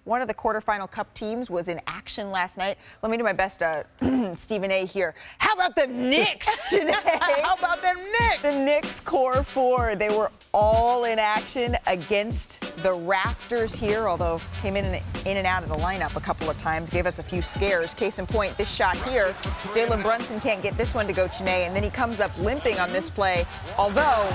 one of the quarterfinal cup teams was in action last night. Let me do my best, Stephen A. here. How about the Knicks, Janae? How about them Knicks? The Knicks core four, they were all in action against the Raptors here, although came in and out of the lineup a couple of times, gave us a few scares. Case in point, this shot here, Jalen Brunson can't get this one to go, Janae, and then he comes up limping on this play, although...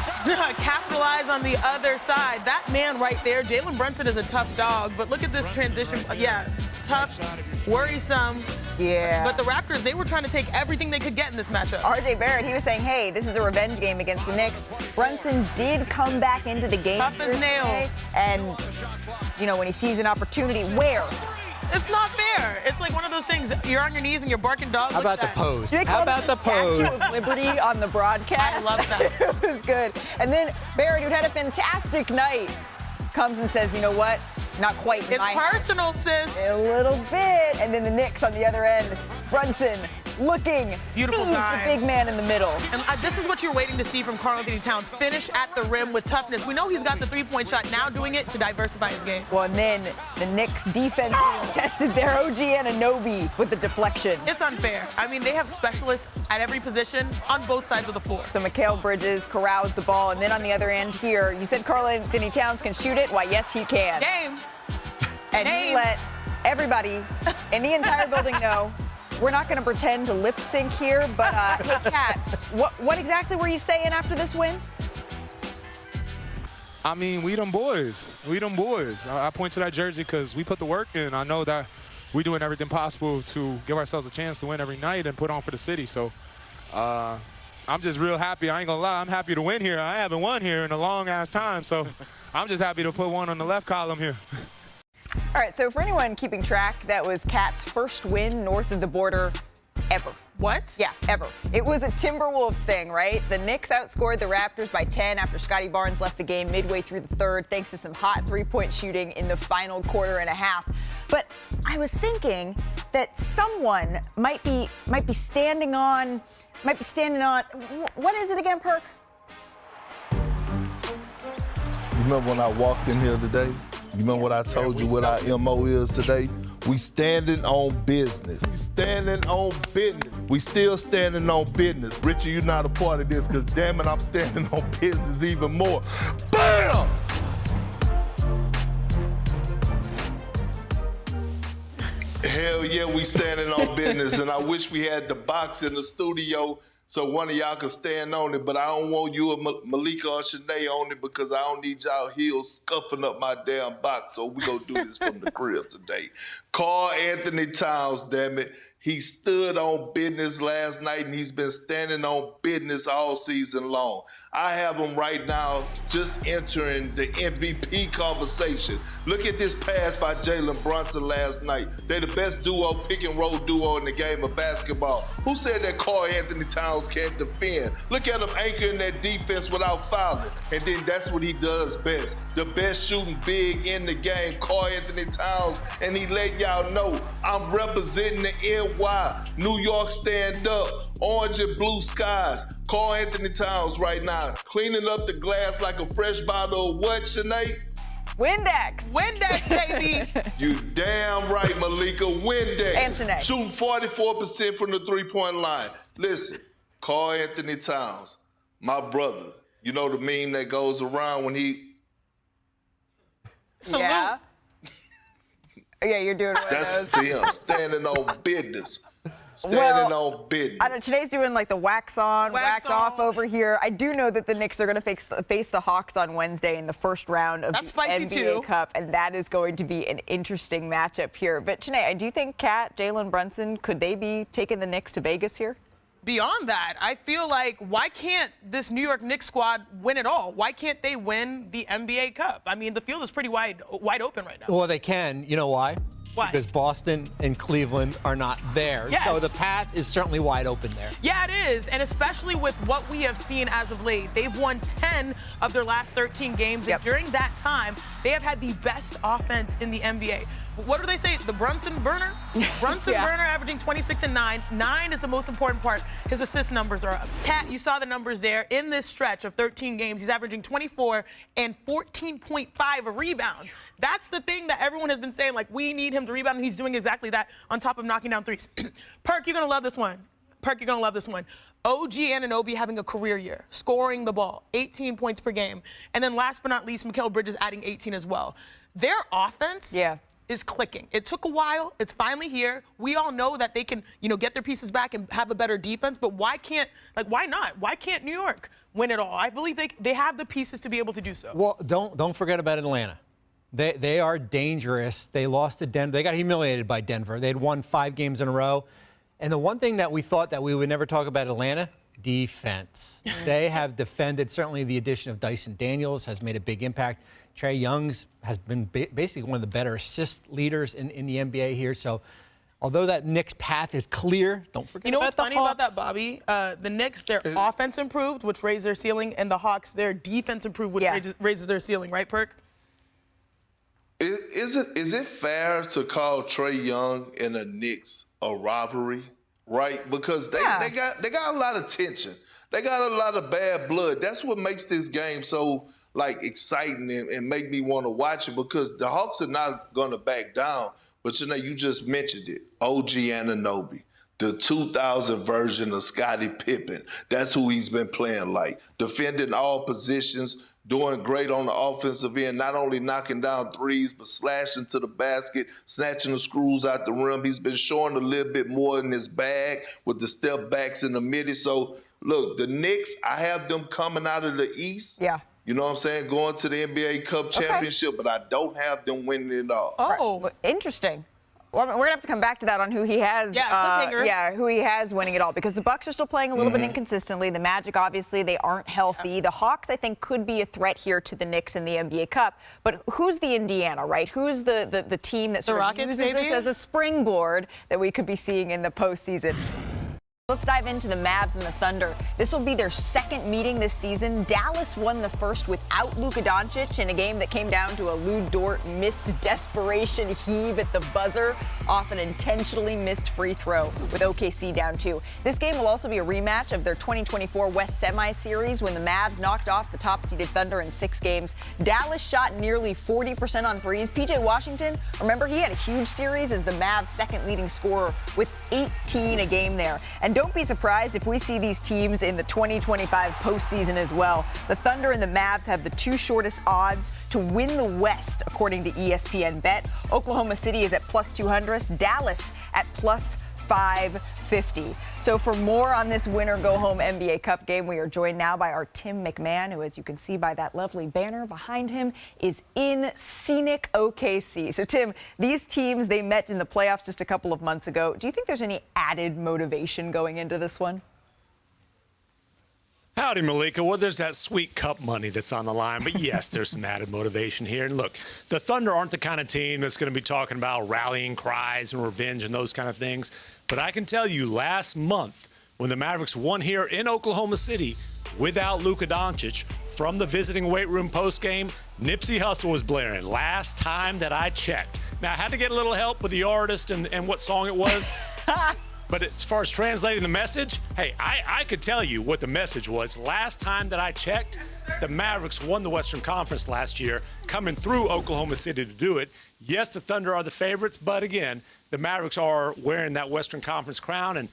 Capitalize on the other side. That man right there, Jalen Brunson is a tough dog, but look at this transition. Yeah, tough, worrisome. Yeah. But the Raptors, they were trying to take everything they could get in this matchup. RJ Barrett, he was saying, hey, this is a revenge game against the Knicks. Brunson did come back into the game. Tough as nails. And, you know, when he sees an opportunity, where? It's not fair. It's like one of those things, you're on your knees and you're barking dog. How about the pose? How about the pose? Statue of Liberty on the broadcast. I love that. It was good. And then Barrett, who'd had a fantastic night, comes and says, you know what? Not quite. It's personal, sis. A little bit. And then the Knicks on the other end, Brunson looking. Beautiful guy. The big man in the middle. And this is what you're waiting to see from Karl-Anthony Towns. Finish at the rim with toughness. We know he's got the three-point shot, now doing it to diversify his game. Well, and then the Knicks defense tested their OG Anunoby with the deflection. It's unfair. I mean, they have specialists at every position on both sides of the floor. So Mikal Bridges corrals the ball, and then on the other end here, you said Karl-Anthony Towns can shoot it? Why, yes, he can. Game. And he let everybody in the entire building know, we're not going to pretend to lip sync here, but hey, Kat, what exactly were you saying after this win? I mean, we them boys. We them boys. I point to that jersey because we put the work in. I know that we're doing everything possible to give ourselves a chance to win every night and put on for the city. So I'm just real happy. I ain't going to lie. I'm happy to win here. I haven't won here in a long-ass time, so I'm just happy to put one on the left column here. All right, so for anyone keeping track, that was Kat's first win north of the border ever. What? Yeah, ever. It was a Timberwolves thing, right? The Knicks outscored the Raptors by 10 after Scotty Barnes left the game midway through the third, thanks to some hot three-point shooting in the final quarter and a half. But I was thinking that someone might be standing on, what is it again, Perk? You remember when I walked in here today? You remember what I told you what our MO is today? We standing on business. We standing on business. We still standing on business. Richard, you're not a part of this because damn it, I'm standing on business even more. Bam! Hell yeah, we standing on business, and I wish we had the box in the studio so one of y'all could stand on it, but I don't want you or Malika or Shanae on it because I don't need y'all heels scuffing up my damn box, so we gonna do this from the crib today. Karl-Anthony Towns, damn it. He stood on business last night, and he's been standing on business all season long. I have him right now just entering the MVP conversation. Look at this pass by Jalen Brunson last night. They're the best duo, pick-and-roll duo in the game of basketball. Who said that Karl-Anthony Towns can't defend? Look at him anchoring that defense without fouling. And then that's what he does best. The best shooting big in the game, Karl-Anthony Towns. And he let y'all know, I'm representing the NY. New York stand up. Orange and blue skies. Karl-Anthony Towns right now, cleaning up the glass like a fresh bottle of what, Shanae? Windex. Windex, baby. You damn right, Malika. Windex. And Shanae. Shooting 44% from the three-point line. Listen, Karl-Anthony Towns, my brother. You know the meme that goes around when he... Salute. Yeah. Yeah, you're doing one of those. That's him, standing on business. Standing on business. I know today's doing like the wax on, wax off over here. I do know that the Knicks are going to face the Hawks on Wednesday in the first round of the NBA Cup, and that is going to be an interesting matchup here. But Janae, do you think Kat, Jalen Brunson, could they be taking the Knicks to Vegas here? Beyond that, I feel like, why can't this New York Knicks squad win it all? Why can't they win the NBA Cup? I mean, the field is pretty wide open right now. Well, they can. You know why? Why? Because Boston and Cleveland are not there. Yes. So the path is certainly wide open there. Yeah, it is. And especially with what we have seen as of late. They've won 10 of their last 13 games. Yep. And during that time, they have had the best offense in the NBA. What do they say? The Brunson burner? Brunson Yeah. burner averaging 26 and 9. 9 is the most important part. His assist numbers are up. Pat, you saw the numbers there. In this stretch of 13 games, he's averaging 24 and 14.5 rebounds. That's the thing that everyone has been saying, like, we need him to rebound, and he's doing exactly that on top of knocking down threes. Perk, you're going to love this one. Perk, you're going to love this one. OG Anunoby having a career year, scoring the ball, 18 points per game. And then last but not least, Mikal Bridges adding 18 as well. Their offense is clicking. It took a while. It's finally here. We all know that they can, get their pieces back and have a better defense, but why not? Why can't New York win it all? I believe they have the pieces to be able to do so. Well, don't forget about Atlanta. They are dangerous. They lost to Denver. They got humiliated by Denver. They had won 5 games in a row. And the one thing that we thought that we would never talk about Atlanta, defense. They have defended. Certainly the addition of Dyson Daniels has made a big impact. Trae Young's has been basically one of the better assist leaders in the NBA here. So although that Knicks path is clear, don't forget about the Hawks. You know what's funny about that, Bobby? The Knicks, their offense improved, which raised their ceiling, and the Hawks, their defense improved, which raises their ceiling. Right, Perk? Is it fair to call Trae Young and the Knicks a rivalry, right? Because they got a lot of tension. They got a lot of bad blood. That's what makes this game so exciting and make me want to watch it, because the Hawks are not going to back down. But you just mentioned it, OG Anunoby, the 2000 version of Scottie Pippen. That's who he's been playing like, defending all positions, doing great on the offensive end, not only knocking down threes, but slashing to the basket, snatching the screws out the rim. He's been showing a little bit more in his bag with the step backs in the midi. So, look, the Knicks, I have them coming out of the East. Yeah. You know what I'm saying? Going to the NBA Cup championship, but I don't have them winning it all. Oh, interesting. Well, we're gonna have to come back to that on who he has. Who he has winning it all, because the Bucks are still playing a little bit inconsistently. The Magic, obviously, they aren't healthy. The Hawks, I think, could be a threat here to the Knicks in the NBA Cup. But who's the Indiana, right? Who's the team that sort of uses this as a springboard that we could be seeing in the postseason? Let's dive into the Mavs and the Thunder. This will be their second meeting this season. Dallas won the first without Luka Doncic in a game that came down to a Lou Dort missed desperation heave at the buzzer off an intentionally missed free throw with OKC down 2. This game will also be a rematch of their 2024 West Semi-Series when the Mavs knocked off the top-seeded Thunder in 6 games. Dallas shot nearly 40% on threes. PJ Washington, remember, he had a huge series as the Mavs' second leading scorer with 18 a game there. And don't be surprised if we see these teams in the 2025 postseason as well. The Thunder and the Mavs have the 2 shortest odds to win the West, according to ESPN Bet. Oklahoma City is at plus 200, Dallas at plus 550. So for more on this winner-go-home NBA Cup game, we are joined now by our Tim McMahon, who, as you can see by that lovely banner behind him, is in scenic OKC. So, Tim, these teams, they met in the playoffs just a couple of months ago. Do you think there's any added motivation going into this one? Howdy, Malika. Well, there's that sweet cup money that's on the line. But, yes, there's some added motivation here. And, look, the Thunder aren't the kind of team that's going to be talking about rallying cries and revenge and those kind of things. But I can tell you, last month, when the Mavericks won here in Oklahoma City without Luka Doncic, from the visiting weight room postgame, Nipsey Hussle was blaring, last time that I checked. Now, I had to get a little help with the artist and what song it was. But as far as translating the message, hey, I could tell you what the message was. Last time that I checked, the Mavericks won the Western Conference last year, coming through Oklahoma City to do it. Yes, the Thunder are the favorites, but again, the Mavericks are wearing that Western Conference crown, and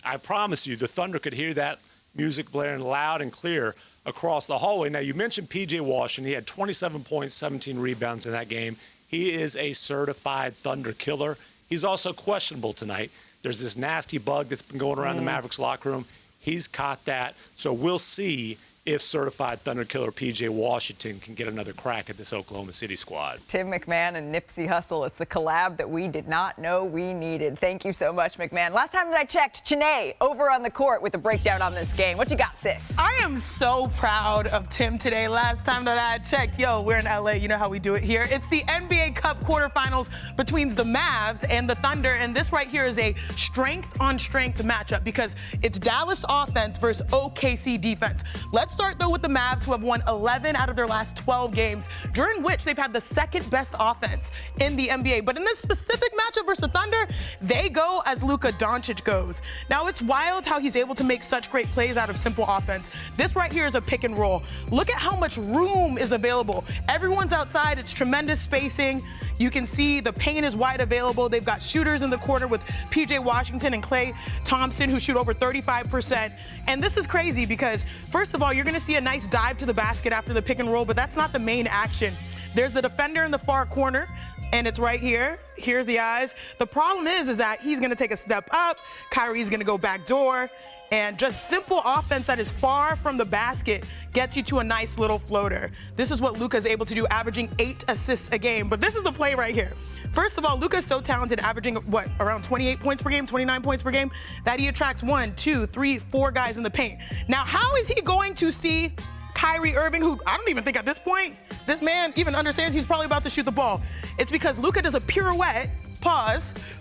I promise you, the Thunder could hear that music blaring loud and clear across the hallway. Now, you mentioned P.J. Washington. He had 27 points, 17 rebounds in that game. He is a certified Thunder killer. He's also questionable tonight. There's this nasty bug that's been going around the Mavericks locker room. He's caught that. So we'll see if certified Thunder killer P.J. Washington can get another crack at this Oklahoma City squad. Tim McMahon and Nipsey Hussle. It's the collab that we did not know we needed. Thank you so much, McMahon. Last time that I checked, Chiney over on the court with a breakdown on this game. What you got, sis? I am so proud of Tim today. Last time that I checked, we're in LA. You know how we do it here. It's the NBA Cup quarterfinals between the Mavs and the Thunder. And this right here is a strength-on-strength matchup because it's Dallas offense versus OKC defense. Let's start, though, with the Mavs, who have won 11 out of their last 12 games, during which they've had the second-best offense in the NBA. But in this specific matchup versus the Thunder, they go as Luka Doncic goes. Now, it's wild how he's able to make such great plays out of simple offense. This right here is a pick and roll. Look at how much room is available. Everyone's outside. It's tremendous spacing. You can see the paint is wide available. They've got shooters in the corner with P.J. Washington and Klay Thompson, who shoot over 35%. And this is crazy because, first of all, you're going to see a nice dive to the basket after the pick and roll, but that's not the main action. There's the defender in the far corner, and it's right here. Here's the eyes. The problem is that he's going to take a step up. Kyrie's going to go back door. And just simple offense that is far from the basket gets you to a nice little floater. This is what Luka's able to do, averaging 8 assists a game. But this is the play right here. First of all, Luka's so talented, averaging, around 28 points per game, 29 points per game, that he attracts 1, 2, 3, 4 guys in the paint. Now, how is he going to see Kyrie Irving, who I don't even think at this point, this man even understands he's probably about to shoot the ball? It's because Luka does a pirouette,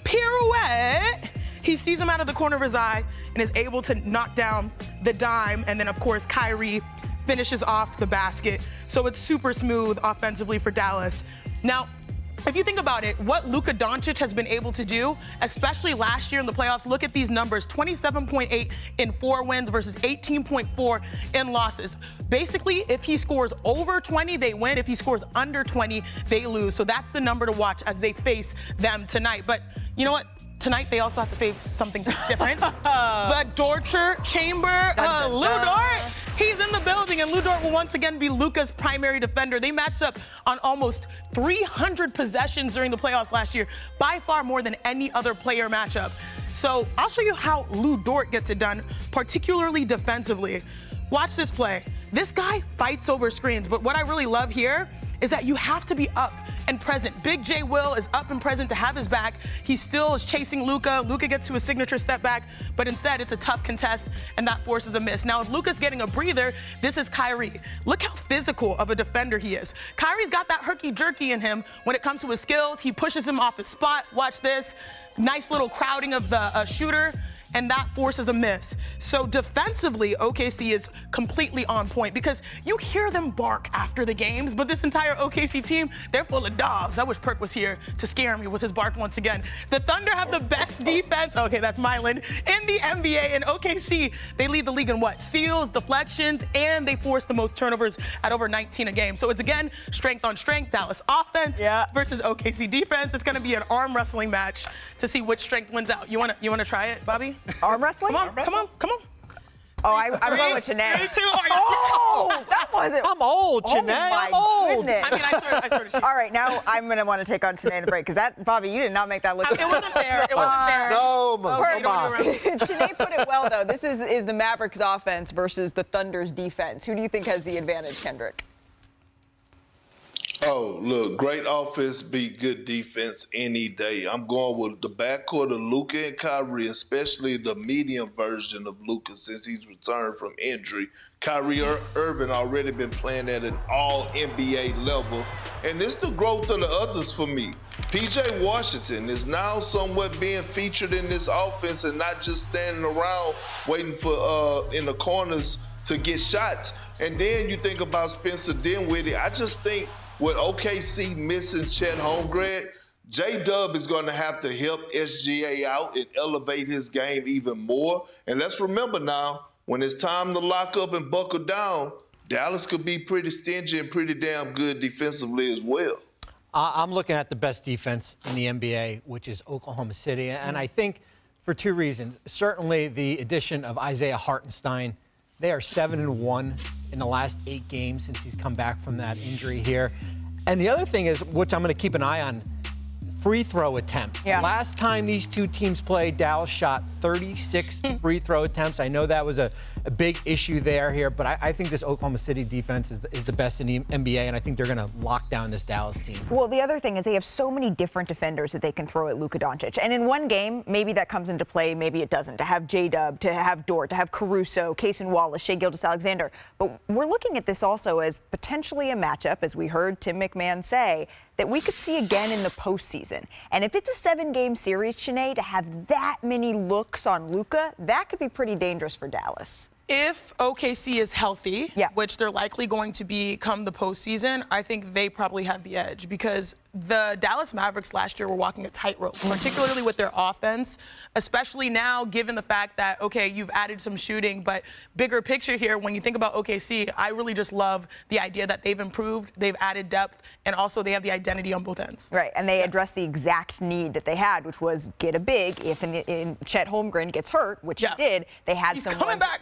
pirouette. He sees him out of the corner of his eye and is able to knock down the dime. And then, of course, Kyrie finishes off the basket. So it's super smooth offensively for Dallas. Now, if you think about it, what Luka Doncic has been able to do, especially last year in the playoffs, look at these numbers, 27.8 in 4 wins versus 18.4 in losses. Basically, if he scores over 20, they win. If he scores under 20, they lose. So that's the number to watch as they face them tonight. But you know what? Tonight, they also have to face something different. The torture chamber. Lou Dort, he's in the building, and Lou Dort will once again be Luka's primary defender. They matched up on almost 300 possessions during the playoffs last year, by far more than any other player matchup. So I'll show you how Lou Dort gets it done, particularly defensively. Watch this play. This guy fights over screens, but what I really love here is that you have to be up and present. Big J Will is up and present to have his back. He still is chasing Luka. Luka gets to a signature step back, but instead it's a tough contest, and that forces a miss. Now, if Luka's getting a breather, this is Kyrie. Look how physical of a defender he is. Kyrie's got that herky-jerky in him when it comes to his skills. He pushes him off his spot. Watch this. Nice little crowding of the shooter, and that forces a miss. So defensively, OKC is completely on point because you hear them bark after the games, but this entire OKC team, they're full of dogs. I wish Perk was here to scare me with his bark once again. The Thunder have the best defense, okay, that's Mylan, in the NBA, and OKC, they lead the league in what? Steals, deflections, and they force the most turnovers at over 19 a game. So it's, again, strength on strength, Dallas offense versus OKC defense. It's gonna be an arm wrestling match to see which strength wins out. You wanna try it, Bobby? Arm wrestling? Come on. Oh, I'm going with Chiney. Me too. Oh, that wasn't. I'm old, Chiney. I'm old. Goodness. I mean, I sort of cheated. All right, now I'm going to want to take on Chiney in the break because that, Bobby, you did not make that look. It wasn't fair. It wasn't fair. No, Chiney put it well, though. This is the Mavericks offense versus the Thunder's defense. Who do you think has the advantage, Kendrick? Oh, look, great offense beat good defense any day. I'm going with the backcourt of Luka and Kyrie, especially the medium version of Luka since he's returned from injury. Kyrie Irving already been playing at an all-NBA level, and it's the growth of the others for me. P.J. Washington is now somewhat being featured in this offense and not just standing around waiting for in the corners to get shots. And then you think about Spencer Dinwiddie. I just think with OKC missing Chet Holmgren, J-Dub is going to have to help SGA out and elevate his game even more. And let's remember now, when it's time to lock up and buckle down, Dallas could be pretty stingy and pretty damn good defensively as well. I'm looking at the best defense in the NBA, which is Oklahoma City. And I think for 2 reasons. Certainly the addition of Isaiah Hartenstein. They are 7-1 in the last 8 games since he's come back from that injury here. And the other thing is, which I'm going to keep an eye on, free throw attempts. Yeah. Last time these two teams played, Dallas shot 36 free throw attempts. I know that was a a big issue there here. But I think this Oklahoma City defense is the best in the NBA, and I think they're going to lock down this Dallas team. Well, the other thing is they have so many different defenders that they can throw at Luka Doncic. And in one game, maybe that comes into play, maybe it doesn't. To have J-Dub, to have Dort, to have Caruso, Cason Wallace, Shai Gilgeous-Alexander. But we're looking at this also as potentially a matchup, as we heard Tim McMahon say, that we could see again in the postseason. And if it's a 7-game series, Chiney, to have that many looks on Luka, that could be pretty dangerous for Dallas. If OKC is healthy, which they're likely going to be come the postseason, I think they probably have the edge because the Dallas Mavericks last year were walking a tightrope, particularly with their offense, especially now given the fact that, okay, you've added some shooting, but bigger picture here, when you think about OKC, I really just love the idea that they've improved, they've added depth, and also they have the identity on both ends. Right, and they addressed the exact need that they had, which was get a big. If Chet Holmgren gets hurt, which he did, they had He's someone. coming back.